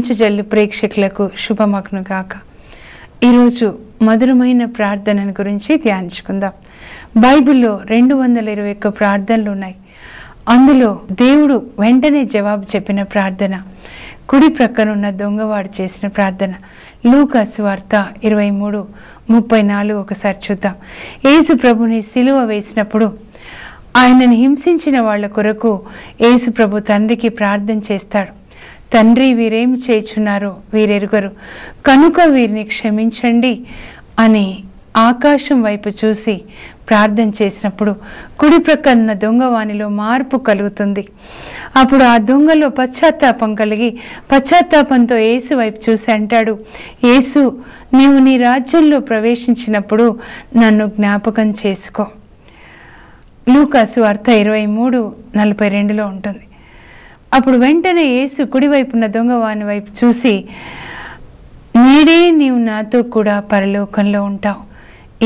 మంచుజల్లు ప్రేక్షకులకు శుభమగ్ను గాక. ఈరోజు మధురమైన ప్రార్థనల గురించి ధ్యానించుకుందాం. బైబిల్లో 221 ప్రార్థనలు ఉన్నాయి. అందులో దేవుడు వెంటనే జవాబు చెప్పిన ప్రార్థన, కుడి ప్రక్కనున్న దొంగవాడు చేసిన ప్రార్థన. లూకా సువార్త 23:34 ఒకసారి చూద్దాం. యేసు ప్రభుని సిలువ వేసినప్పుడు ఆయనను హింసించిన వాళ్ళ కొరకు యేసు ప్రభు తండ్రికి ప్రార్థన చేస్తాడు. తండ్రి, వీరేమి చేయుచున్నారో వీరెరుగరు, కనుక వీరిని క్షమించండి అని ఆకాశం వైపు చూసి ప్రార్థన చేసినప్పుడు కుడి ప్రక్కన దొంగవానిలో మార్పు కలుగుతుంది. అప్పుడు ఆ దొంగలో పశ్చాత్తాపం కలిగి పశ్చాత్తాపంతో యేసు వైపు చూసి అంటాడు, యేసు, నీవు నీ రాజ్యంలో ప్రవేశించినప్పుడు నన్ను జ్ఞాపకం చేసుకో. లూకా సువార్త 23:42 ఉంటుంది. అప్పుడు వెంటనే యేసు కుడివైపున్న దొంగవాని వైపు చూసి, నేడే నీవు నాతో కూడా పరలోకంలో ఉంటావు.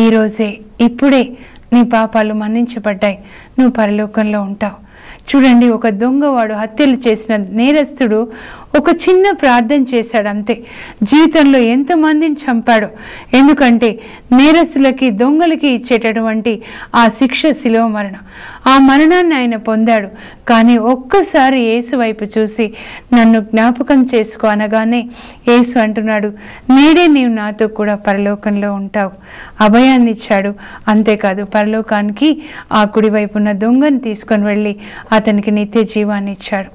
ఈరోజే, ఇప్పుడే నీ పాపాలు మన్నించబడ్డాయి, నువ్వు పరలోకంలో ఉంటావు. చూడండి, ఒక దొంగవాడు హత్యలు చేసిన నేరస్తుడు ఒక చిన్న ప్రార్థన చేశాడు అంతే. జీవితంలో ఎంతమందిని చంపాడు. ఎందుకంటే నేరస్తులకి, దొంగలకి ఇచ్చేటటువంటి ఆ శిక్ష శిలువ మరణం. ఆ మరణాన్ని ఆయన పొందాడు. కానీ ఒక్కసారి యేసు వైపు చూసి నన్ను జ్ఞాపకం చేసుకో అనగానే యేసు అంటున్నాడు, నేడే నీవు నాతో కూడా పరలోకంలో ఉంటావు. అభయాన్ని ఇచ్చాడు. అంతేకాదు, పరలోకానికి ఆ కుడివైపున్న దొంగని తీసుకొని వెళ్ళి అతనికి నిత్య జీవాన్ని ఇచ్చాడు.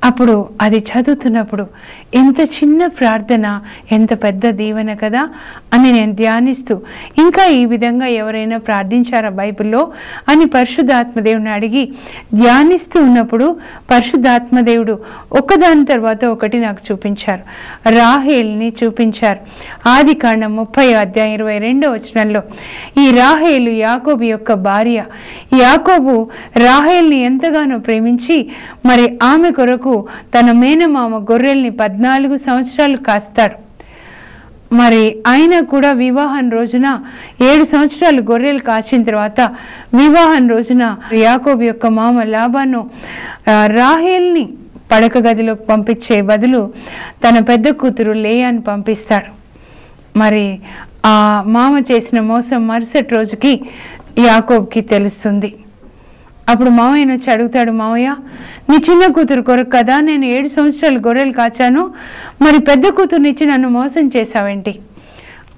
అప్పుడు అది చదువుతున్నప్పుడు ఎంత చిన్న ప్రార్థన, ఎంత పెద్ద దీవెన కదా అని నేను ధ్యానిస్తూ, ఇంకా ఈ విధంగా ఎవరైనా ప్రార్థించారా బైబిల్లో అని పరిశుద్ధాత్మదేవుని అడిగి ధ్యానిస్తూ ఉన్నప్పుడు పరిశుద్ధాత్మదేవుడు ఒకదాని తర్వాత ఒకటి నాకు చూపించారు. రాహేల్ని చూపించారు. ఆదికాండం 30:22 ఈ రాహేలు యాకోబు యొక్క భార్య. యాకోబు రాహేల్ని ఎంతగానో ప్రేమించి మరి ఆమె కొరకు తన మేనమామ గొర్రెల్ని 14 సంవత్సరాలు కాస్తాడు. మరి ఆయన కూడా వివాహం రోజున 7 సంవత్సరాలు గొర్రెలు కాచిన తర్వాత వివాహం రోజున యాకోబు యొక్క మామ లాబాను రాహేల్ని పడక గదిలోకి పంపించే బదులు తన పెద్ద కూతురు లేయాని పంపిస్తాడు. మరి ఆ మామ చేసిన మోసం మరుసటి రోజుకి యాకోబుకి తెలుస్తుంది. అప్పుడు మామయ్య వచ్చి అడుగుతాడు, మామయ్య, నీ చిన్న కూతురు కొరకు కదా నేను 7 సంవత్సరాలు గొర్రెలు కాచాను, మరి పెద్ద కూతురునిచ్చి నన్ను మోసం చేశావేంటి?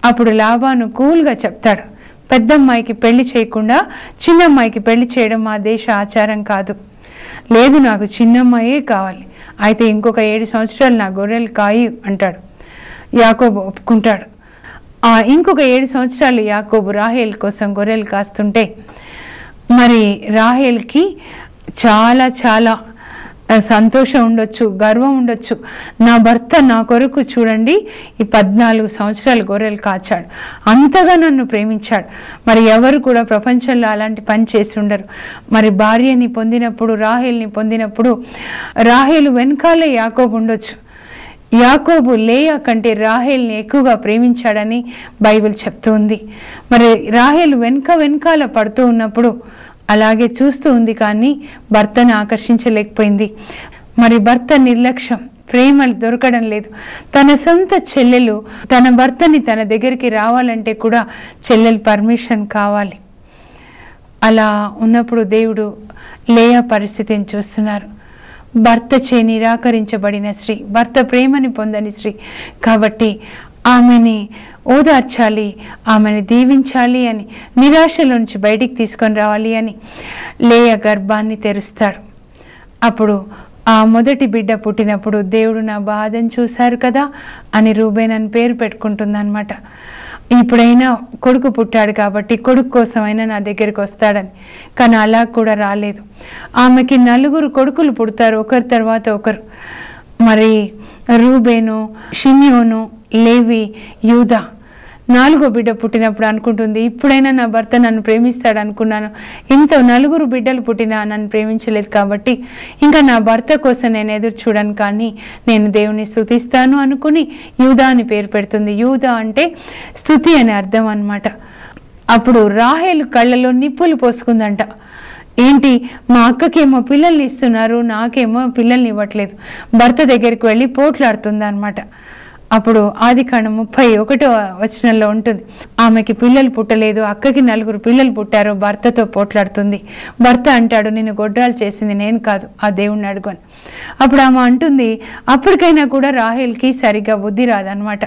అప్పుడు లాబాను కూల్గా చెప్తాడు, పెద్దమ్మాయికి పెళ్లి చేయకుండా చిన్నమ్మాయికి పెళ్లి చేయడం మా దేశ ఆచారం కాదు. లేదు, నాకు చిన్నమ్మాయే కావాలి. అయితే ఇంకొక 7 సంవత్సరాలు నా గొర్రెలు కాయి అంటాడు. యాకోబు ఒప్పుకుంటాడు. ఇంకొక 7 సంవత్సరాలు యాకోబు రాహేల్ కోసం గొర్రెలు కాస్తుంటే మరి రాహేల్కి చాలా చాలా సంతోషం ఉండొచ్చు, గర్వం ఉండొచ్చు. నా భర్త నా కొరకు చూడండి ఈ 14 సంవత్సరాలు గొర్రెలు కాచాడు, అంతగా నన్ను ప్రేమించాడు. మరి ఎవరు కూడా ప్రపంచంలో అలాంటి పని చేసి ఉండరు. మరి భార్యని పొందినప్పుడు, రాహేల్ని పొందినప్పుడు రాహేలు వెనకాలే యాకోబు ఉండొచ్చు. యాకోబు లేయా కంటే రాహేల్ని ఎక్కువగా ప్రేమించాడని బైబిల్ చెప్తుంది. మరి రాహేలు వెనకాల పడుతూ ఉన్నప్పుడు అలాగే చూస్తూ ఉంది, కానీ భర్తను ఆకర్షించలేకపోయింది. మరి భర్త నిర్లక్ష్యం, ప్రేమలు దొరకడం లేదు. తన సొంత చెల్లెలు తన భర్తని తన దగ్గరికి రావాలంటే కూడా చెల్లెలు పర్మిషన్ కావాలి. అలా ఉన్నప్పుడు దేవుడు లేయా పరిస్థితిని చూస్తున్నారు. భర్త చే నిరాకరించబడిన స్త్రీ, భర్త ప్రేమని పొందని స్త్రీ కాబట్టి ఆమెని ఓదార్చాలి, ఆమెను దీవించాలి అని, నిరాశలోంచి బయటికి తీసుకొని రావాలి అని లేయా గర్భాన్ని తెరుస్తాడు. అప్పుడు ఆ మొదటి బిడ్డ పుట్టినప్పుడు దేవుడు నా బాధను చూశారు కదా అని రూబేన్ అని పేరు పెట్టుకుంటుందన్నమాట. ఇప్పుడైనా కొడుకు పుట్టాడు కాబట్టి కొడుకు కోసమైనా నా దగ్గరికి వస్తాడని. కానీ అలా కూడా రాలేదు. ఆమెకి 4 కొడుకులు పుడతారు, ఒకరి తర్వాత ఒకరు. మరి రూబేను, షిమ్యోను, లేవి, యూదా. 4వ బిడ్డ పుట్టినప్పుడు అనుకుంటుంది, ఇప్పుడైనా నా భర్త నన్ను ప్రేమిస్తాడు అనుకున్నాను. ఇంత 4 బిడ్డలు పుట్టినా నన్ను ప్రేమించలేదు కాబట్టి ఇంకా నా భర్త కోసం నేను ఎదురు చూడను, కానీ నేను దేవుని స్తుతిస్తాను అనుకుని యూదా అని పేరు పెడుతుంది. యూదా అంటే స్తుతి అని అర్థం అన్నమాట. అప్పుడు రాహేలు కళ్ళలో నిప్పులు పోసుకుందంట. ఏంటి మా అక్కకేమో పిల్లల్ని ఇస్తున్నారు, నాకేమో పిల్లల్ని ఇవ్వట్లేదు, భర్త దగ్గరికి వెళ్ళి పోట్లాడుతుంది అనమాట. అప్పుడు ఆదికాండం 31వ వచనంలో ఉంటుంది, ఆమెకి పిల్లలు పుట్టలేదు, అక్కకి 4 పిల్లలు పుట్టారు, భర్తతో పోట్లాడుతుంది. భర్త అంటాడు, నిన్ను గొడ్రాలు చేసింది నేను కాదు, ఆ దేవుణ్ణి అడుగుని. అప్పుడు ఆమె అంటుంది, అప్పటికైనా కూడా రాహేల్కి సరిగ్గా బుద్ధి రాదనమాట.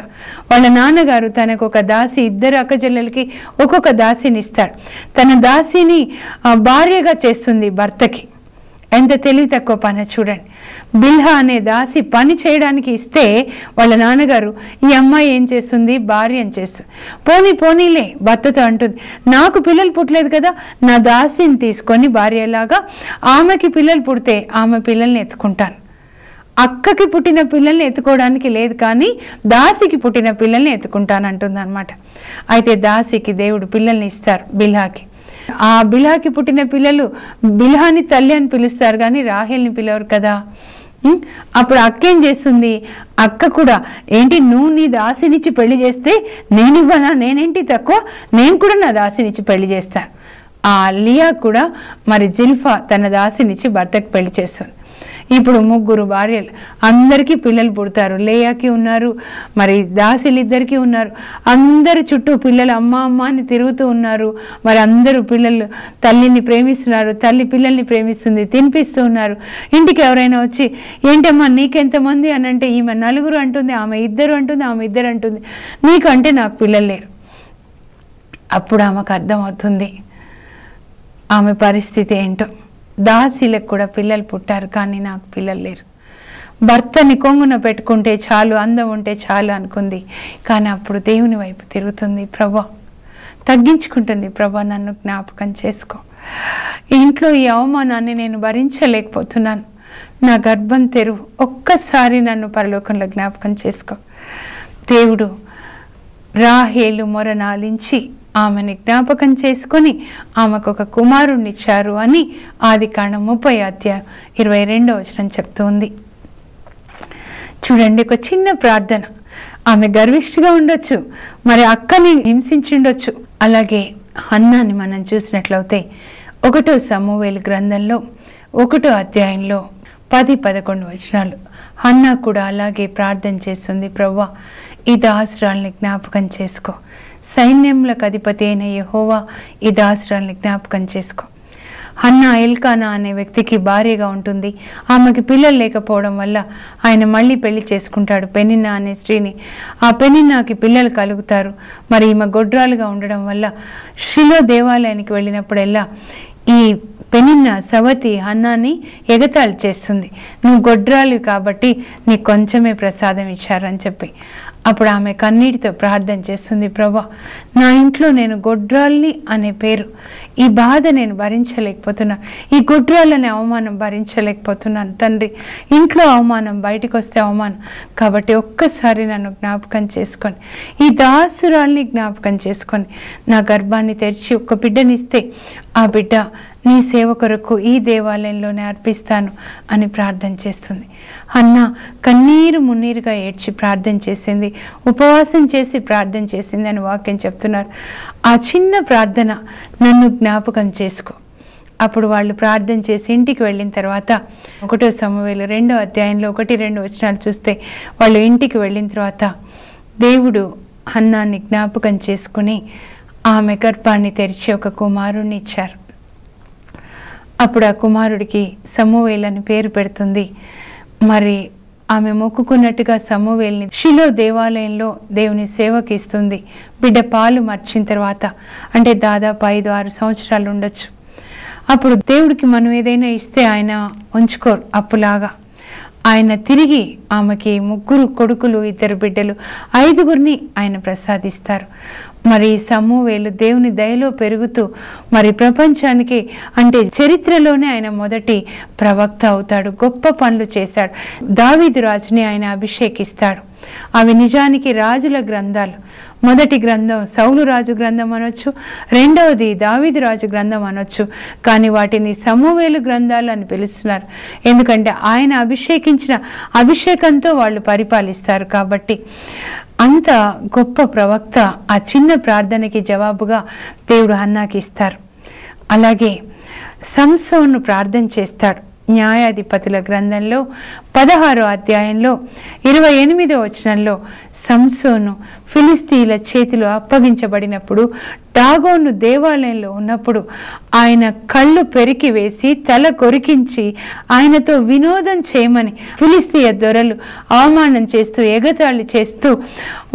వాళ్ళ నాన్నగారు తనకు ఒక దాసి, 2 అక్కచెల్లెలకి ఒక్కొక్క దాసిని ఇస్తాడు. తన దాసిని భార్యగా చేస్తుంది భర్తకి. ఎంత తెలివి తక్కువ పని చూడండి. బిల్హా అనే దాసి పని చేయడానికి ఇస్తే వాళ్ళ నాన్నగారు, ఈ అమ్మాయి ఏం చేస్తుంది, భార్య అని చేస్తుంది. పోనీలే భర్తతో అంటుంది, నాకు పిల్లలు పుట్టలేదు కదా, నా దాసిని తీసుకొని భార్యలాగా ఆమెకి పిల్లలు పుడితే ఆమె పిల్లల్ని ఎత్తుకుంటాను. అక్కకి పుట్టిన పిల్లల్ని ఎత్తుకోవడానికి లేదు, కానీ దాసికి పుట్టిన పిల్లల్ని ఎత్తుకుంటాను అంటుంది అనమాట. అయితే దాసికి దేవుడు పిల్లల్ని ఇస్తారు బిల్హాకి. ఆ బిల్హాకి పుట్టిన పిల్లలు బిల్హాని తల్లి అని పిలుస్తారు, కానీ రాహేల్ని పిలవరు కదా. అప్పుడు అక్క ఏం చేస్తుంది, అక్క కూడా ఏంటి, నువ్వు నీ దాసినిచ్చి పెళ్లి చేస్తే నేను ఇవ్వనా, నేనేంటి తక్కువ, నేను కూడా నా దాసినిచ్చి పెళ్లి చేస్తాను. ఆ లియా కూడా మరి జిల్ఫా తన దాసినిచ్చి భర్తకు పెళ్లి చేస్తుంది. ఇప్పుడు 3 భార్యలు, అందరికీ పిల్లలు పుడతారు. లేయాకి ఉన్నారు, మరి దాసిలిద్దరికీ ఉన్నారు. అందరి చుట్టూ పిల్లలు అమ్మ అమ్మ అని తిరుగుతూ ఉన్నారు. మరి అందరూ పిల్లలు తల్లిని ప్రేమిస్తున్నారు, తల్లి పిల్లల్ని ప్రేమిస్తుంది, తినిపిస్తూ ఉన్నారు. ఇంటికి ఎవరైనా వచ్చి ఏంటమ్మా నీకెంతమంది అని అంటే, ఈమె 4 అంటుంది, ఆమె 2 అంటుంది, ఆమె 2 అంటుంది, నీకు అంటే నాకు పిల్లలు లేరు. అప్పుడు ఆమెకు అర్థమవుతుంది ఆమె పరిస్థితి ఏంటో. దాసీలకు కూడా పిల్లలు పుట్టారు, కానీ నాకు పిల్లలు లేరు. భర్తని కొంగున పెట్టుకుంటే చాలు, అందం ఉంటే చాలు అనుకుంది. కానీ అప్పుడు దేవుని వైపు తిరుగుతుంది, ప్రభా తగ్గించుకుంటుంది, ప్రభా నన్ను జ్ఞాపకం చేసుకో, ఇంట్లో ఈ అవమానాన్ని నేను భరించలేకపోతున్నాను, నా గర్భం తెరువు, ఒక్కసారి నన్ను పరలోకంలో జ్ఞాపకం చేసుకో. దేవుడు రాహేలు మొరనాలించి ఆమెని జ్ఞాపకం చేసుకొని ఆమెకు ఒక కుమారుణ్ణి ఇచ్చారు అని ఆదికాండం 30:22 వచనం చెప్తుంది. చూడండి, ఒక చిన్న ప్రార్థన. ఆమె గర్విష్ఠిగా ఉండొచ్చు, మరి అక్కని హింసించుండొచ్చు. అలాగే హన్నాని మనం చూసినట్లయితే 1వ సమూయేలు గ్రంథంలో 1వ అధ్యాయంలో 10-11 వచనాలు. హన్నా కూడా అలాగే ప్రార్థన చేస్తుంది, ప్రభువా ఈ దాసురాల్ని జ్ఞాపకం చేసుకో, సైన్యములకు అధిపతి అయిన యెహోవా ఈ దాసురాల్ని జ్ఞాపకం చేసుకో. హన్నా ఎల్కానా అనే వ్యక్తికి భార్యగా ఉంటుంది. ఆమెకి పిల్లలు లేకపోవడం వల్ల ఆయన మళ్ళీ పెళ్లి చేసుకుంటాడు పెనిన్నా అనే స్త్రీని. ఆ పెనిన్నాకి పిల్లలు కలుగుతారు. మరి ఈమె గొడ్రాలుగా ఉండడం వల్ల షిలో దేవాలయానికి వెళ్ళినప్పుడల్లా ఈ పెనిన్నా సవతి హన్నాని ఎగతాళి చేస్తుంది, నువ్వు గొడ్రాలు కాబట్టి నీకు కొంచెమే ప్రసాదం ఇచ్చారని చెప్పి. అప్పుడు ఆమె కన్నీటితో ప్రార్థన చేస్తుంది, ప్రభా నా ఇంట్లో నేను గొడ్రాల్ని అనే పేరు, ఈ బాధ నేను భరించలేకపోతున్నాను, ఈ గొడ్రాలనే అవమానం భరించలేకపోతున్నాను తండ్రి, ఇంట్లో అవమానం, బయటకు వస్తే అవమానం, కాబట్టి ఒక్కసారి నన్ను జ్ఞాపకం చేసుకొని, ఈ దాసురాల్ని జ్ఞాపకం చేసుకొని నా గర్భాన్ని తెరిచి ఒక బిడ్డనిస్తే ఆ బిడ్డ నీ సేవ కొరకు ఈ దేవాలయంలోనే అర్పిస్తాను అని ప్రార్థన చేస్తుంది. హన్నా కన్నీరు మున్నీరుగా ఏడ్చి ప్రార్థన చేసింది, ఉపవాసం చేసి ప్రార్థన చేసింది అని వాక్యం చెప్తున్నారు. ఆ చిన్న ప్రార్థన, నన్ను జ్ఞాపకం చేసుకో. అప్పుడు వాళ్ళు ప్రార్థన చేసి ఇంటికి వెళ్ళిన తర్వాత 1వ సమూయేలు 2వ అధ్యాయంలో 1-2 వచనాలు చూస్తే, వాళ్ళు ఇంటికి వెళ్ళిన తర్వాత దేవుడు హన్నాని జ్ఞాపకం చేసుకుని ఆమె గర్భాన్ని తెరిచి ఒక కుమారుణ్ణి ఇచ్చారు. అప్పుడు ఆ కుమారుడికి సమూయేలు అని పేరు పెడుతుంది. మరి ఆమె మొక్కుకున్నట్టుగా సమూయేలుని షిలో దేవాలయంలో దేవుని సేవకి ఇస్తుంది. బిడ్డ పాలు మర్చిన తర్వాత, అంటే దాదాపు 5-6 సంవత్సరాలు ఉండొచ్చు. అప్పుడు దేవుడికి మనం ఏదైనా ఇస్తే ఆయన ఉంచుకోరు, అప్పులాగా ఆయన తిరిగి ఆమెకి 3 కొడుకులు 2 బిడ్డలు 5గురిని ఆయన ప్రసాదిస్తారు. మరి సమూయేలు దేవుని దయలో పెరుగుతూ మరి ప్రపంచానికి, అంటే చరిత్రలోనే ఆయన మొదటి ప్రవక్త అవుతాడు. గొప్ప పనులు చేశాడు. దావీదు రాజుని ఆయన అభిషేకిస్తాడు. అవి నిజానికి రాజుల గ్రంథాలు. మొదటి గ్రంథం సౌలు రాజు గ్రంథం అనొచ్చు, రెండవది దావీదు రాజు గ్రంథం అనొచ్చు, కానీ వాటిని సమూయేలు గ్రంథాలు అని పిలుస్తున్నారు. ఎందుకంటే ఆయన అభిషేకించిన అభిషేకంతో వాళ్ళు పరిపాలిస్తారు కాబట్టి. అంత గొప్ప ప్రవక్త ఆ చిన్న ప్రార్థనకి జవాబుగా దేవుడు హన్నాకి ఇస్తారు. అలాగే సంసోను ప్రార్థన చేస్తాడు. న్యాయాధిపతుల గ్రంథంలో 16వ అధ్యాయంలో 28వ వచనంలో సంసోను ఫిలిస్తీన్ల చేతిలో అప్పగించబడినప్పుడు దాగోను దేవాలయంలో ఉన్నప్పుడు ఆయన కళ్ళు పెరికి వేసి తల కొరికించి ఆయనతో వినోదం చేయమని ఫిలిస్తీయ దొరలు అవమానం చేస్తూ ఎగతాళి చేస్తూ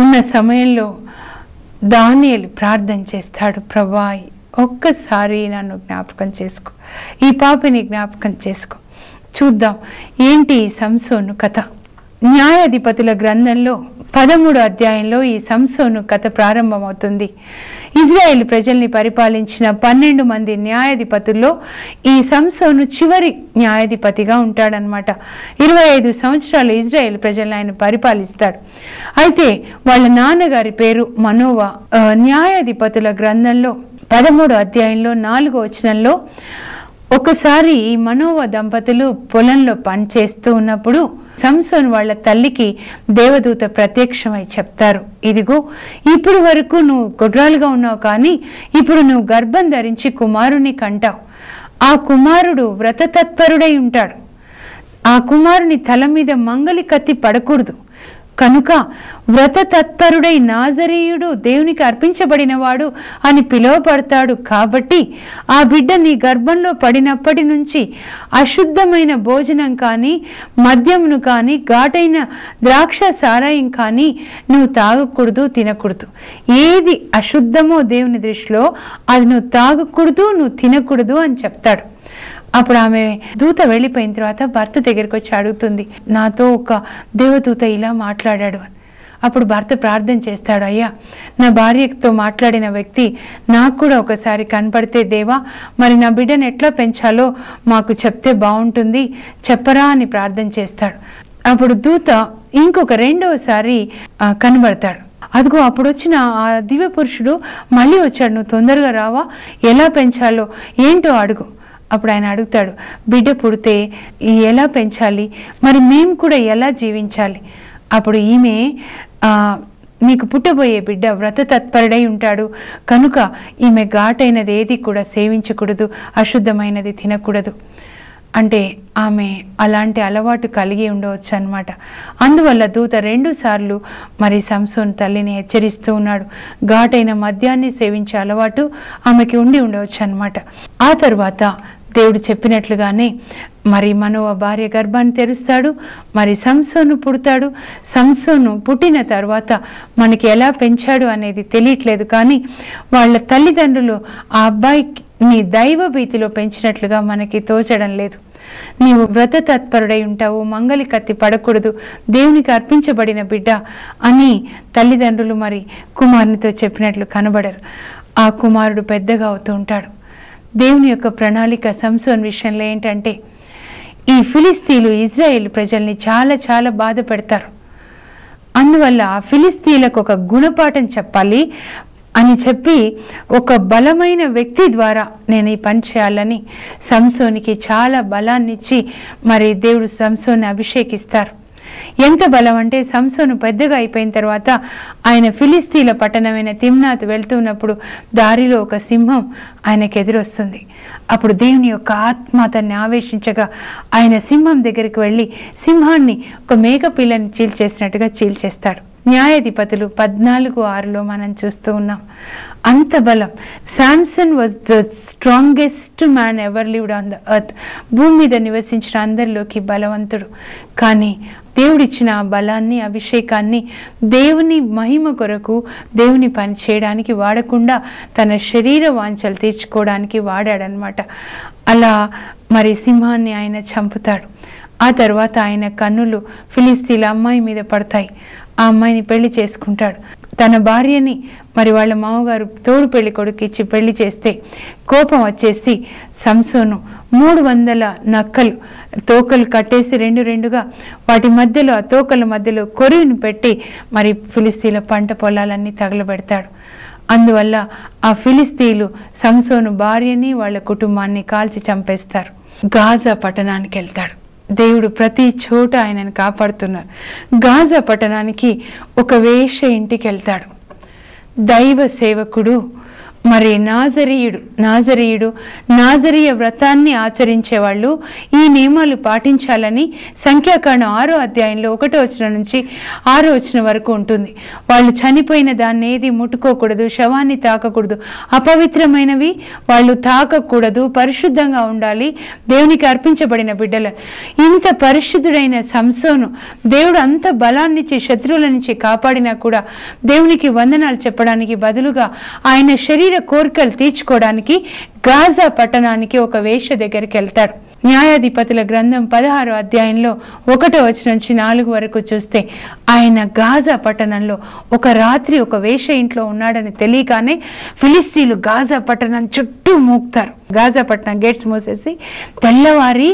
ఉన్న సమయంలో దానియేలు ప్రార్థన చేస్తాడు, ప్రభువా ఒక్కసారి నన్ను జ్ఞాపకం చేసుకో, ఈ పాపిని జ్ఞాపకం చేసుకో. చూద్దాం ఏంటి ఈ సంసోను కథ. న్యాయాధిపతుల గ్రంథంలో 13వ అధ్యాయంలో ఈ సంసోను కథ ప్రారంభమవుతుంది. ఇజ్రాయేల్ ప్రజల్ని పరిపాలించిన 12 మంది న్యాయాధిపతుల్లో ఈ సంసోను చివరి న్యాయాధిపతిగా ఉంటాడనమాట. 25 సంవత్సరాలు ఇజ్రాయేల్ ప్రజల్ని ఆయన పరిపాలిస్తాడు. అయితే వాళ్ళ నాన్నగారి పేరు మనోవా. న్యాయాధిపతుల గ్రంథంలో 13వ అధ్యాయంలో 4వ వచనంలో ఒకసారి ఈ మనోవా దంపతులు పొలంలో పనిచేస్తూ ఉన్నప్పుడు సంసోను వాళ్ళ తల్లికి దేవదూత ప్రత్యక్షమై చెప్తారు, ఇదిగో ఇప్పుడు వరకు నువ్వు గొడ్రాలుగా ఉన్నావు, కానీ ఇప్పుడు నువ్వు గర్భం ధరించి కుమారుని కంటావు. ఆ కుమారుడు వ్రతతత్పరుడై ఉంటాడు. ఆ కుమారుని తల మీద మంగలి కత్తి పడకూడదు కనుక వ్రత తత్పరుడై నాజరీయుడు దేవునికి అర్పించబడినవాడు అని పిలువబడతాడు. కాబట్టి ఆ బిడ్డ నీ గర్భంలో పడినప్పటి నుంచి అశుద్ధమైన భోజనం కానీ మద్యమును కానీ ఘాటైన ద్రాక్ష సారాయం కానీ నువ్వు తాగకూడదు, తినకూడదు. ఏది అశుద్ధమో దేవుని దృష్టిలో అది నువ్వు తాగకూడదు, నువ్వు తినకూడదు అని చెప్తాడు. అప్పుడు ఆమె దూత వెళ్ళిపోయిన తర్వాత భర్త దగ్గరికి వచ్చి అడుగుతుంది, నాతో ఒక దేవదూత ఇలా మాట్లాడాడు అని. అప్పుడు భర్త ప్రార్థన చేస్తాడు, అయ్యా నా భార్యతో మాట్లాడిన వ్యక్తి నాకు కూడా ఒకసారి కనపడితే దేవా మరి నా బిడ్డను ఎట్లా పెంచాలో మాకు చెప్తే బాగుంటుంది, చెప్పరా అని ప్రార్థన చేస్తాడు. అప్పుడు దూత ఇంకొక రెండవసారి కనబడతాడు. అదిగో అప్పుడు వచ్చిన ఆ దివ్య పురుషుడు మళ్ళీ వచ్చాడు, నువ్వు తొందరగా రావా, ఎలా పెంచాలో ఏంటో అడుగు. అప్పుడు ఆయన అడుగుతాడు, బిడ్డ పుడితే ఎలా పెంచాలి, మరి మేము కూడా ఎలా జీవించాలి. అప్పుడు ఈమె మీకు పుట్టబోయే బిడ్డ వ్రత తత్పరుడై ఉంటాడు కనుక ఈమె ఘాటైనది ఏది కూడా సేవించకూడదు, అశుద్ధమైనది తినకూడదు అంటే ఆమె అలాంటి అలవాటు కలిగి ఉండవచ్చు అన్నమాట. అందువల్ల దూత 2 సార్లు మరి సంసోను తల్లిని హెచ్చరిస్తూ ఉన్నాడు. ఘాటైన మద్యాన్ని సేవించే అలవాటు ఆమెకి ఉండి ఉండవచ్చు అన్నమాట. ఆ తర్వాత దేవుడు చెప్పినట్లుగానే మరి మనోవా భార్య గర్భాన్ని తెరుస్తాడు. మరి సంసోను పుడతాడు. సంసోను పుట్టిన తర్వాత మనకి ఎలా పెంచాడు అనేది తెలియట్లేదు, కానీ వాళ్ళ తల్లిదండ్రులు ఆ అబ్బాయిని దైవ భీతిలో పెంచినట్లుగా మనకి తోచడం లేదు. నీవు వ్రత తత్పరుడై ఉంటావు, మంగలి కత్తి పడకూడదు, దేవునికి అర్పించబడిన బిడ్డ అని తల్లిదండ్రులు మరి కుమారునితో చెప్పినట్లు కనబడరు. ఆ కుమారుడు పెద్దగా అవుతూ ఉంటాడు. దేవుని యొక్క ప్రణాళిక సంసోన్ విషయంలో ఏంటంటే ఈ ఫిలిస్తీన్లు ఇజ్రాయేల్ ప్రజల్ని చాలా చాలా బాధ పెడతారు. అందువల్ల ఆ ఫిలిస్తీన్లకు ఒక గుణపాఠం చెప్పాలి అని చెప్పి ఒక బలమైన వ్యక్తి ద్వారా నేను ఈ పని చేయాలని సంసోనికి చాలా బలాన్ని ఇచ్చి మరి దేవుడు సంసోన్ని అభిషేకిస్తారు. ఎంత బలం అంటే సంసోను పెద్దగా అయిపోయిన తర్వాత ఆయన ఫిలిస్తీన్ల పట్టణమైన తిమ్నాత్ వెళ్తున్నప్పుడు దారిలో ఒక సింహం ఆయనకు ఎదురొస్తుంది. అప్పుడు దేవుని యొక్క ఆత్మ అతన్ని ఆవేశించగా ఆయన సింహం దగ్గరికి వెళ్ళి సింహాన్ని ఒక మేక పిల్లని చీల్చేసినట్టుగా చీల్చేస్తాడు. న్యాయాధిపతులు 14:6లో మనం చూస్తూ ఉన్నాం. అంత బలం. Samson was the strongest man ever lived on the earth. భూమి మీద నివసించిన అందరిలోకి బలవంతుడు. కానీ దేవుడిచ్చిన ఆ బలాన్ని, అభిషేకాన్ని దేవుని మహిమ కొరకు దేవుని పని చేయడానికి వాడకుండా తన శరీర వాంఛలు తీర్చుకోవడానికి వాడాడనమాట. అలా మరి సింహాన్ని ఆయన చంపుతాడు. ఆ తర్వాత ఆయన కన్నులు ఫిలిస్తీన్ల అమ్మాయి మీద పడతాయి. ఆ అమ్మాయిని పెళ్లి చేసుకుంటాడు. తన భార్యని మరి వాళ్ళ మామగారు తోడు పెళ్లి కొడుకు ఇచ్చి పెళ్లి చేస్తే కోపం వచ్చేసి సంసోను 300 నక్కలు తోకలు కట్టేసి 2 వాటి మధ్యలో ఆ తోకల మధ్యలో కొరువుని పెట్టి మరి ఫిలిస్తీన్ల పంట పొలాలన్నీ తగలబెడతాడు. అందువల్ల ఆ ఫిలిస్తీన్లు సంసోను భార్యని వాళ్ళ కుటుంబాన్ని కాల్చి చంపేస్తారు. గాజా పట్టణానికి వెళ్తాడు. దేవుడు ప్రతి చోట ఆయనను కాపాడుతున్నారు. గాజా పట్టణానికి ఒక వేశ్య ఇంటికి వెళ్తాడు. దైవ సేవకుడు మరి నాజరీయ వ్రతాన్ని ఆచరించేవాళ్ళు ఈ నియమాలు పాటించాలని సంఖ్యాకాండం 6వ అధ్యాయంలో 1వ వచనం నుంచి 6వ వచనం వరకు ఉంటుంది. వాళ్ళు చనిపోయిన దాన్ని ఏది ముట్టుకోకూడదు, శవాన్ని తాకకూడదు, అపవిత్రమైనవి వాళ్ళు తాకకూడదు, పరిశుద్ధంగా ఉండాలి, దేవునికి అర్పించబడిన బిడ్డలు. ఇంత పరిశుద్ధుడైన సంసోను దేవుడు అంత బలాన్నిచ్చి శత్రువుల నుంచి కాపాడినా కూడా దేవునికి వందనాలు చెప్పడానికి బదులుగా ఆయన శరీర కోరికలు తీర్చుకోవడానికి గాజా పట్టణానికి ఒక వేశ్య దగ్గరికి వెళ్తాడు. న్యాయాధిపతుల గ్రంథం 16వ అధ్యాయంలో 1వ వచనం నుంచి 4 వరకు చూస్తే ఆయన గాజా పట్టణంలో ఒక రాత్రి ఒక వేశ్య ఇంట్లో ఉన్నాడని తెలియగానే ఫిలిస్తీన్లు గాజా పట్టణం చుట్టూ మూకుతారు. గాజా పట్టణం గేట్స్ మూసేసి తెల్లవారి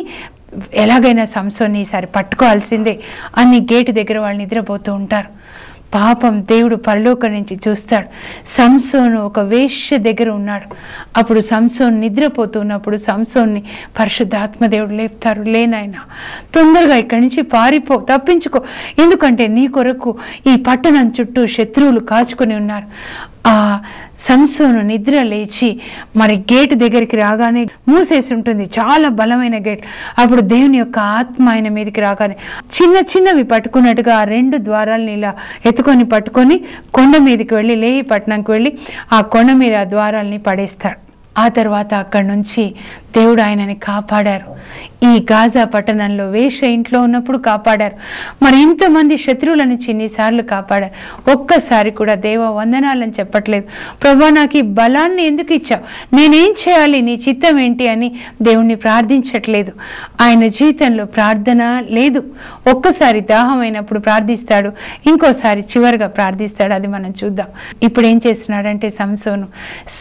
ఎలాగైనా సంసోన్ని ఈసారి పట్టుకోవాల్సిందే అని గేటు దగ్గర వాళ్ళు నిద్రపోతూ ఉంటారు. పాపం దేవుడు పరలోకం నుంచి చూస్తాడు. సంసోను ఒక వేశ్య దగ్గర ఉన్నాడు. అప్పుడు సంసోన్ నిద్రపోతున్నప్పుడు సంసోన్ని పరిశుద్ధాత్మ దేవుడు లేపుతారు, లేనాయనా తొందరగా ఇక్కడి నుంచి తప్పించుకో, ఎందుకంటే నీ కొరకు ఈ పట్టణం చుట్టూ శత్రువులు కాచుకొని ఉన్నారు. ఆ సంసోను నిద్ర లేచి మరి గేటు దగ్గరికి రాగానే మూసేసి ఉంటుంది, చాలా బలమైన గేట్. అప్పుడు దేవుని యొక్క ఆత్మ ఆయన మీదకి రాగానే చిన్నవి పట్టుకున్నట్టుగా ఆ 2 ద్వారాలని ఇలా ఎత్తుకొని పట్టుకొని కొండ మీదకి వెళ్ళి లేయి పట్టణంకి వెళ్ళి ఆ కొండ మీద ఆ ద్వారాలని పడేస్తాడు. ఆ తర్వాత అక్కడి నుంచి దేవుడు ఆయనని కాపాడారు. ఈ గాజా పట్టణంలో వేశ్య ఇంట్లో ఉన్నప్పుడు కాపాడారు. మరి ఇంతమంది శత్రువుల నుంచి ఇన్నిసార్లు కాపాడారు. ఒక్కసారి కూడా దేవ వందనాలని చెప్పట్లేదు. ప్రభా నాకు ఈ బలాన్ని ఎందుకు ఇచ్చావు, నేనేం చేయాలి, నీ చిత్తం ఏంటి అని దేవుణ్ణి ప్రార్థించట్లేదు. ఆయన జీవితంలో ప్రార్థన లేదు. ఒక్కసారి దాహం అయినప్పుడు ప్రార్థిస్తాడు, ఇంకోసారి చివరిగా ప్రార్థిస్తాడు. అది మనం చూద్దాం. ఇప్పుడు ఏం చేస్తున్నాడంటే సంసోను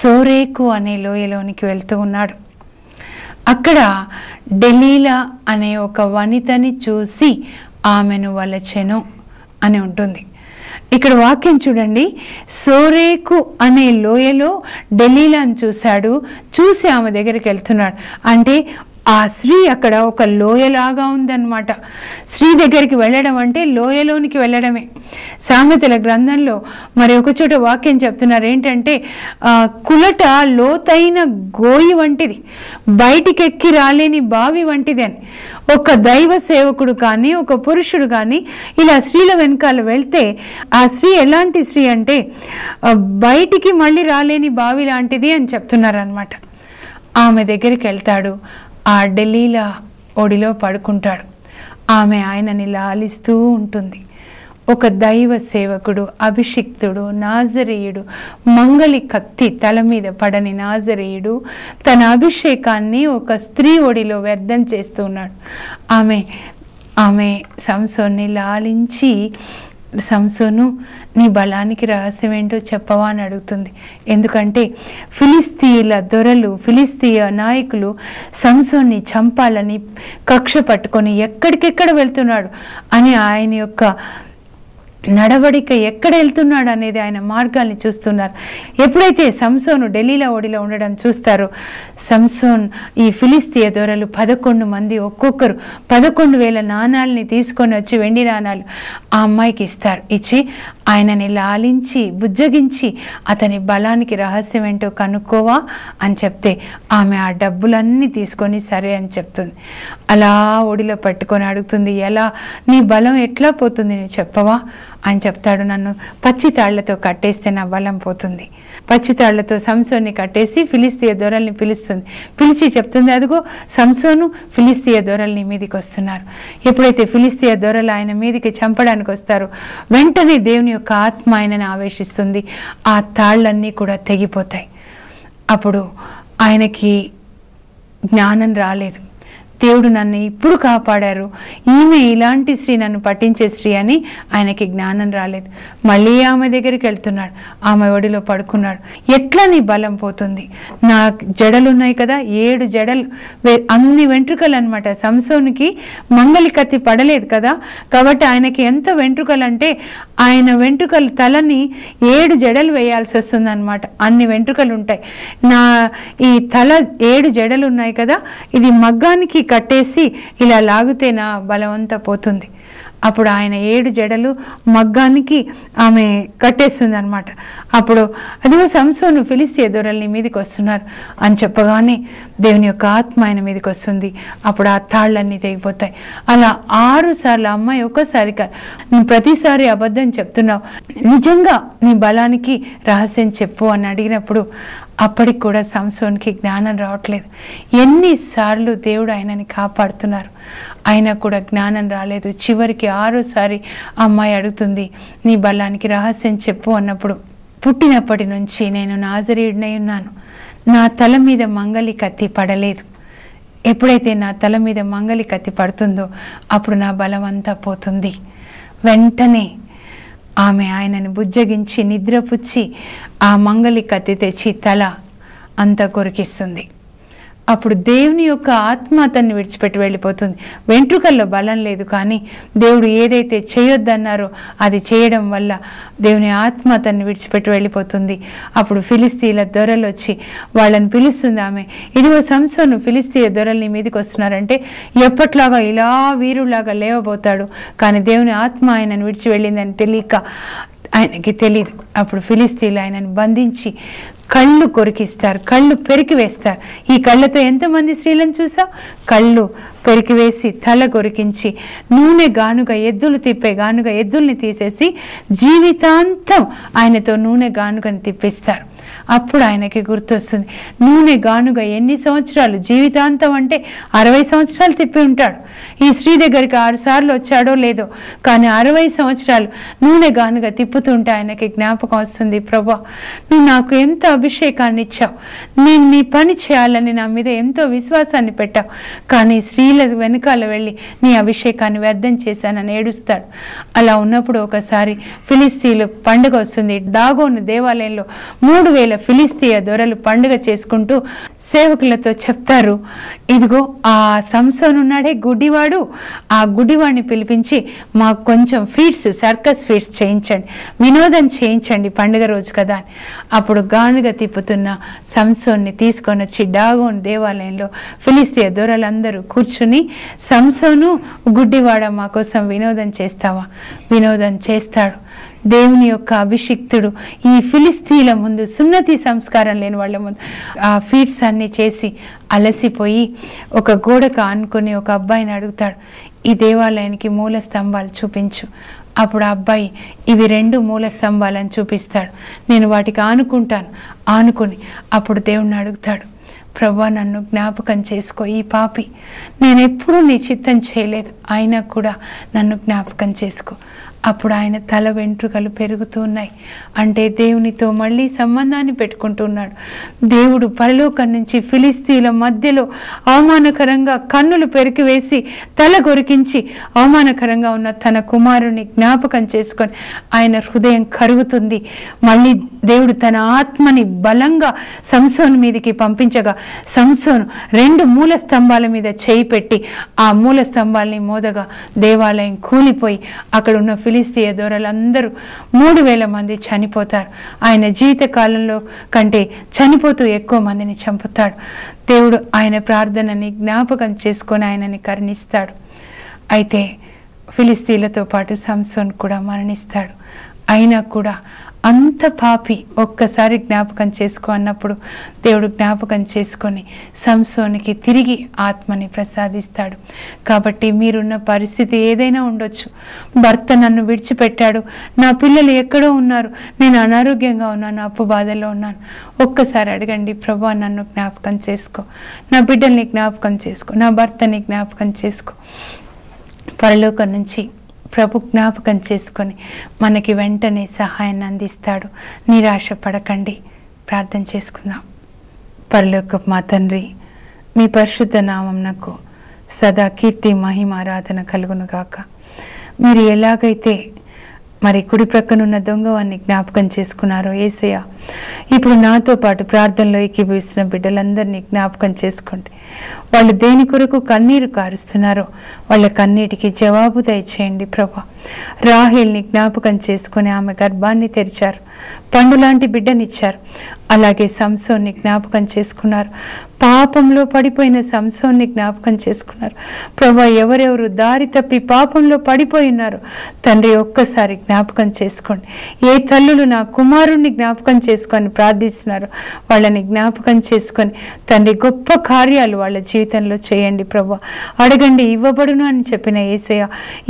సోరేకు అనే లోయలోనికి వెళ్తూ ఉన్నాడు. అక్కడ డెలీలా అనే ఒక వనితని చూసి ఆమెను వలచెను అని ఉంటుంది. ఇక్కడ వాక్యం చూడండి, సోరేకు అనే లోయలో డెలీలాను చూసి ఆమె దగ్గరికి వెళ్తున్నాడు. అంటే ఆ స్త్రీ అక్కడ ఒక లోయలాగా ఉందన్నమాట. స్త్రీ దగ్గరికి వెళ్ళడం అంటే లోయలోనికి వెళ్ళడమే. సామెతల గ్రంథంలో మరి ఒక చోట వాక్యం చెప్తున్నారు ఏంటంటే కులట లోతైన గోయి వంటిది, బయటికెక్కి రాలేని బావి వంటిది అని. ఒక దైవ సేవకుడు కానీ ఒక పురుషుడు కానీ ఇలా స్త్రీల వెనకాల వెళ్తే ఆ స్త్రీ ఎలాంటి స్త్రీ అంటే బయటికి మళ్ళీ రాలేని బావి లాంటిది అని చెప్తున్నారు అనమాట. ఆమె దగ్గరికి వెళ్తాడు, ఆ డెలీలా ఒడిలో పడుకుంటాడు. ఆమె ఆయనని లాలిస్తూ ఉంటుంది. ఒక దైవ సేవకుడు, అభిషిక్తుడు, నాజరీయుడు, మంగళి కత్తి తల మీద పడని నాజరీయుడు తన అభిషేకాన్ని ఒక స్త్రీ ఒడిలో వ్యర్థం చేస్తూ ఉన్నాడు. ఆమె సంసోన్ని లాలించి, సంసోను నీ బలానికి రహస్యం ఏంటో చెప్పవా అని అడుగుతుంది. ఎందుకంటే ఫిలిస్తీయుల దొరలు, ఫిలిస్తీయ నాయకులు సంసోన్ని చంపాలని కక్ష పట్టుకొని ఎక్కడికెక్కడ వెళ్తున్నాడు అని ఆయన యొక్క నడవడిక ఎక్కడ వెళ్తున్నాడు అనేది ఆయన మార్గాల్ని చూస్తున్నారు. ఎప్పుడైతే సంసోను ఢిల్లీలో ఒడిలో ఉండడం చూస్తారో సంసోన్ ఈ ఫిలిస్తీయ దొరలు 11 మంది ఒక్కొక్కరు 11,000 నాణాలని తీసుకొని వచ్చి, వెండి నాణాలు ఆ అమ్మాయికి ఇస్తారు. ఇచ్చి ఆయనని లాలించి బుజ్జగించి అతని బలానికి రహస్యం ఏంటో కనుక్కోవా అని చెప్తే ఆమె ఆ డబ్బులన్నీ తీసుకొని సరే అని చెప్తుంది. అలా ఒడిలో పట్టుకొని అడుగుతుంది, ఎలా నీ బలం ఎట్లా పోతుంది నువ్వు చెప్పవా అని చెప్తాడు. నన్ను పచ్చి తాళ్లతో కట్టేస్తే నా బలం పోతుంది. పచ్చి తాళ్లతో సంసోన్ని కట్టేసి ఫిలిస్తీయ దొరల్ని పిలుస్తుంది. పిలిచి చెప్తుంది, అదిగో సంసోను ఫిలిస్తీయ దొరల్ని మీదికి వస్తున్నారు. ఎప్పుడైతే ఫిలిస్తీయ దొరలు ఆయన మీదికి చంపడానికి వస్తారో వెంటనే దేవుని యొక్క ఆత్మ ఆయనని ఆవేశిస్తుంది. ఆ తాళ్ళన్నీ కూడా తెగిపోతాయి. అప్పుడు ఆయనకి జ్ఞానం రాలేదు. దేవుడు నన్ను ఇప్పుడు కాపాడారు, ఈమె ఇలాంటి స్త్రీ నన్ను పట్టించే స్త్రీ అని ఆయనకి జ్ఞానం రాలేదు. మళ్ళీ ఆమె దగ్గరికి వెళ్తున్నాడు, ఆమె ఒడిలో పడుకున్నాడు. ఎట్లా నీ బలం పోతుంది? నా జడలు ఉన్నాయి కదా, 7 జడలు, అన్ని వెంట్రుకలు అనమాట. సంసోనికి మంగళి కత్తి పడలేదు కదా, కాబట్టి ఆయనకి ఎంత వెంట్రుకలు అంటే ఆయన వెంట్రుకలు తలని 7 జడలు వేయాల్సి వస్తుంది అనమాట. అన్ని వెంట్రుకలు ఉంటాయి. నా ఈ తల 7 జడలు ఉన్నాయి కదా, ఇది మగ్గానికి కట్టేసి ఇలా లాగితే నా బలం అంతా పోతుంది అప్పుడు ఆయన 7 జడలు మగ్గానికి ఆమె కట్టేస్తుంది అనమాట. అప్పుడు అదిగో సంసోను ఫిలిష్తీయ దొరలు నీ మీదకి వస్తున్నారు అని చెప్పగానే దేవుని యొక్క ఆత్మ ఆయన మీదకి వస్తుంది. అప్పుడు ఆ తాళ్ళన్నీ తెగిపోతాయి. అలా 6 సార్లు అమ్మాయి ఒక్కసారి కాదు, నువ్వు ప్రతిసారి అబద్ధం చెప్తున్నావు, నిజంగా నీ బలానికి రహస్యం చెప్పు అని అడిగినప్పుడు అప్పటికి కూడా సంసోన్కి జ్ఞానం రావట్లేదు. ఎన్నిసార్లు దేవుడు ఆయనని కాపాడుతున్నారు, అయినా కూడా జ్ఞానం రాలేదు. చివరికి 6సారి అమ్మాయి అడుగుతుంది, నీ బలానికి రహస్యం చెప్పు అన్నప్పుడు, పుట్టినప్పటి నుంచి నేను నాజరీయుడినై ఉన్నాను, నా తల మీద మంగలి కత్తి పడలేదు. ఎప్పుడైతే నా తల మీద మంగలి కత్తి పడుతుందో అప్పుడు నా బలం అంతా పోతుంది. వెంటనే ఆమె ఆయనని బుజ్జగించి నిద్రపుచ్చి ఆ మంగలి కత్తి తెచ్చి తల అంతా కొరికిస్తుంది. అప్పుడు దేవుని యొక్క ఆత్మ అతన్ని విడిచిపెట్టి వెళ్ళిపోతుంది. వెంట్రుకల్లో బలం లేదు, కానీ దేవుడు ఏదైతే చేయొద్దన్నారో అది చేయడం వల్ల దేవుని ఆత్మ అతన్ని విడిచిపెట్టి వెళ్ళిపోతుంది. అప్పుడు ఫిలిస్తీన్ల దొరలు వచ్చి వాళ్ళని పిలుస్తుంది ఆమె, ఇదిగో సంసోను ఫిలిస్తీయ దొరల్ని మీదకి వస్తున్నారంటే ఎప్పట్లాగా ఇలా వీరులాగా లేవబోతాడు, కానీ దేవుని ఆత్మ ఆయనను విడిచి వెళ్ళిందని తెలియక ఆయనకి తెలియదు. అప్పుడు ఫిలిస్తీన్లు ఆయనను బంధించి కళ్ళు కొరికిస్తారు, కళ్ళు పెరికివేస్తారు. ఈ కళ్ళతో ఎంతమంది స్త్రీలను చూసావు? కళ్ళు పెరికివేసి తల కొరికించి నూనె గానుగ ఎద్దులు తిప్పే గానుగ ఎద్దుల్ని తీసేసి జీవితాంతం ఆయనతో నూనె గానుగని తిప్పిస్తారు. అప్పుడు ఆయనకి గుర్తొస్తుంది, నూనె గానుగ ఎన్ని సంవత్సరాలు, జీవితాంతం అంటే 60 సంవత్సరాలు తిప్పి ఉంటాడు. ఈ స్త్రీ దగ్గరికి 6 సార్లు వచ్చాడో లేదో, కానీ 60 సంవత్సరాలు నూనె గానుగ తిప్పుతుంటే ఆయనకి జ్ఞాపకం వస్తుంది, ప్రభా నువ్వు నాకు ఎంత అభిషేకాన్ని ఇచ్చావు, నేను నీ పని చేయాలని నా మీద ఎంతో విశ్వాసాన్ని పెట్టావు, కానీ స్త్రీల వెనకాల వెళ్ళి నీ అభిషేకాన్ని వ్యర్థం చేశానని ఏడుస్తాడు. అలా ఉన్నప్పుడు ఒకసారి ఫిలిస్తీన్లు పండుగ వస్తుంది. దాగోను దేవాలయంలో 3000 ఫిలిస్తీయ దొరలు పండుగ చేసుకుంటూ సేవకులతో చెప్తారు, ఇదిగో ఆ సంసోను ఉన్నాడే గుడ్డివాడు, ఆ గుడ్డివాడిని పిలిపించి మాకు కొంచెం ఫీట్స్, సర్కస్ ఫీట్స్ చేయించండి, వినోదం చేయించండి, పండుగ రోజు కదా అని. అప్పుడు గానుగ తిప్పుతున్న సంసోన్ని తీసుకొని వచ్చి డాగోన్ దేవాలయంలో ఫిలిస్తీయ దొరలందరూ కూర్చుని, సంసోను గుడ్డివాడ మా కోసం వినోదం చేస్తావా? వినోదం చేస్తాడు. దేవుని యొక్క అభిషిక్తుడు ఈ ఫిలిస్తీన్ల ముందు, సున్నతి సంస్కారం లేని వాళ్ళ ముందు ఆ ఫీట్స్ అన్నీ చేసి అలసిపోయి ఒక గోడకు ఆనుకొని ఒక అబ్బాయిని అడుగుతాడు, ఈ దేవాలయానికి మూల స్తంభాలు చూపించు. అప్పుడు ఆ అబ్బాయి ఇవి 2 మూల స్తంభాలని చూపిస్తాడు. నేను వాటికి ఆనుకుంటాను. ఆనుకొని అప్పుడు దేవుణ్ణి అడుగుతాడు, ప్రభువా నన్ను జ్ఞాపకం చేసుకో, ఈ పాపి, నేను ఎప్పుడూ నీ చిత్తం చేయలేదు, అయినా కూడా నన్ను జ్ఞాపకం చేసుకో. అప్పుడు ఆయన తల వెంట్రుకలు పెరుగుతూ ఉన్నాయి. అంటే దేవునితో మళ్ళీ సంబంధాన్ని పెట్టుకుంటున్నాడు. దేవుడు పరలోకం నుంచి ఫిలిస్తీన్ల మధ్యలో అవమానకరంగా కన్నులు పెరికివేసి తల కొరికించి అవమానకరంగా ఉన్న తన కుమారుని జ్ఞాపకం చేసుకొని ఆయన హృదయం కరుగుతుంది. మళ్ళీ దేవుడు తన ఆత్మని బలంగా సంసోను మీదకి పంపించగా సంసోను 2 మూల స్తంభాల మీద చేయి పెట్టి ఆ మూల స్తంభాలని మోదగా దేవాలయం కూలిపోయి అక్కడ ఉన్న ఫిలిస్తీయ దొరలందరూ 3000 మంది చనిపోతారు. ఆయన జీవితకాలంలో కంటే చనిపోతూ ఎక్కువ మందిని చంపుతాడు. దేవుడు ఆయన ప్రార్థనని జ్ఞాపకం చేసుకొని ఆయనని కరుణిస్తాడు. అయితే ఫిలిస్తీన్లతో పాటు సంసోన్ కూడా మరణిస్తాడు. అయినా కూడా అంత పాపి ఒక్కసారి జ్ఞాపకం చేసుకో అన్నప్పుడు దేవుడు జ్ఞాపకం చేసుకొని సంసోనికి తిరిగి ఆత్మని ప్రసాదిస్తాడు. కాబట్టి మీరున్న పరిస్థితి ఏదైనా ఉండొచ్చు. భర్త నన్ను విడిచిపెట్టాడు, నా పిల్లలు ఎక్కడో ఉన్నారు, నేను అనారోగ్యంగా ఉన్నాను, అప్పు బాధల్లో ఉన్నాను. ఒక్కసారి అడగండి, ప్రభువా నన్ను జ్ఞాపకం చేసుకో, నా బిడ్డల్ని జ్ఞాపకం చేసుకో, నా భర్తని జ్ఞాపకం చేసుకో. పరలోకం నుంచి ప్రభు జ్ఞాపకం చేసుకొని మనకి వెంటనే సహాయాన్ని అందిస్తాడు. నిరాశ పడకండి. ప్రార్థన చేసుకుందాం. పరలోకపు మా తండ్రి, మీ పరిశుద్ధ నామమునకు సదా కీర్తి మహిమ ఆరాధన కలుగును గాక. మీరు ఎలాగైతే మరి కుడి ప్రక్కనున్న దొంగవాన్ని జ్ఞాపకం చేసుకున్నారో యేసయ్య, ఇప్పుడు నాతో పాటు ప్రార్థనలో ఏకీభవిస్తున్న బిడ్డలందరినీ జ్ఞాపకం చేసుకోండి. వాళ్ళు దేని కొరకు కన్నీరు కారుస్తున్నారో వాళ్ళ కన్నీటికి జవాబు దయచేయండి ప్రభా. రాహేల్ని జ్ఞాపకం చేసుకుని ఆమె గర్భాన్ని తెరిచారు, పండులాంటి బిడ్డనిచ్చారు. అలాగే సంసోన్ని జ్ఞాపకం చేసుకున్నారు, పాపంలో పడిపోయిన సంసోన్ని జ్ఞాపకం చేసుకున్నారు. ప్రభా, ఎవరెవరు దారి తప్పి పాపంలో పడిపోయి ఉన్నారు తండ్రి ఒక్కసారి జ్ఞాపకం చేసుకోండి. ఏ తల్లులు నా కుమారుణ్ణి జ్ఞాపకం చేసుకొని ప్రార్థిస్తున్నారు వాళ్ళని జ్ఞాపకం చేసుకొని తండ్రి గొప్ప కార్యాలు వాళ్ళ జీవితంలో చేయండి ప్రభా. అడగండి ఇవ్వబడును అని చెప్పిన యేసయ్య,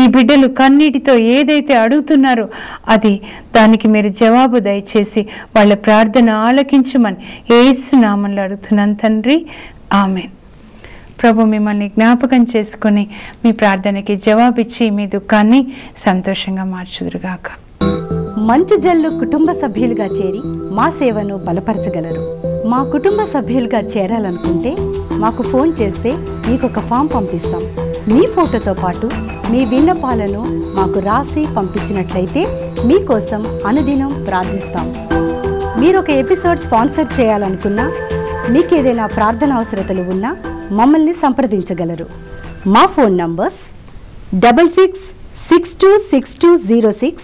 ఈ బిడ్డలు కన్నీటితో ఏదైతే అడుగుతున్నారో అది దానికి మీరు జవాబు దయచేసి వాళ్ళ ప్రార్థన ఆలకించమని యేసు నామములో అడుగుతున్నాను తండ్రి, ఆమేన్. ప్రభు మిమ్మల్ని జ్ఞాపకం చేసుకొని మీ ప్రార్థనకి జవాబిచ్చి మీ దుఃఖాన్ని సంతోషంగా మార్చుదురుగాక. మంచు జల్లు కుటుంబ సభ్యులుగా చేరి మా సేవను బలపరచగలరు. మా కుటుంబ సభ్యులుగా చేరాలనుకుంటే మాకు ఫోన్ చేస్తే మీకు ఒక ఫామ్ పంపిస్తాం. మీ ఫోటోతో పాటు మీ విన్నపాలను మాకు రాసి పంపించినట్లయితే మీకోసం అనుదినం ప్రార్థిస్తాం. మీరు ఒక ఎపిసోడ్ స్పాన్సర్ చేయాలనుకున్నా, మీకు ఏదైనా ప్రార్థన అవసరతలు ఉన్నా మమ్మల్ని సంప్రదించగలరు. మా ఫోన్ నంబర్స్ 66626206,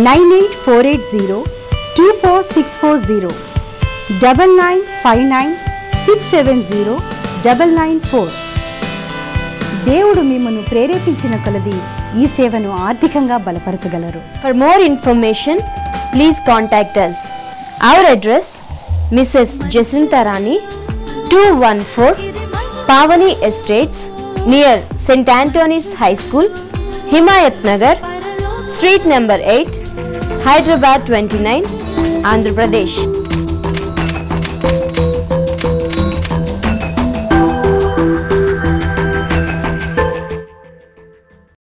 9848024640, 9959670994. దేవుడు మిమ్మల్ని ప్రేరేపించిన కొలది ఈ సేవను ఆర్థికంగా బలపరచగలరు. For more information, please contact us. Our address, Mrs. Jacinta Rani, 214 Pavani Estates, near St. Anthony's High School, Himayat Nagar, Street number 8, Hyderabad 29, Andhra Pradesh.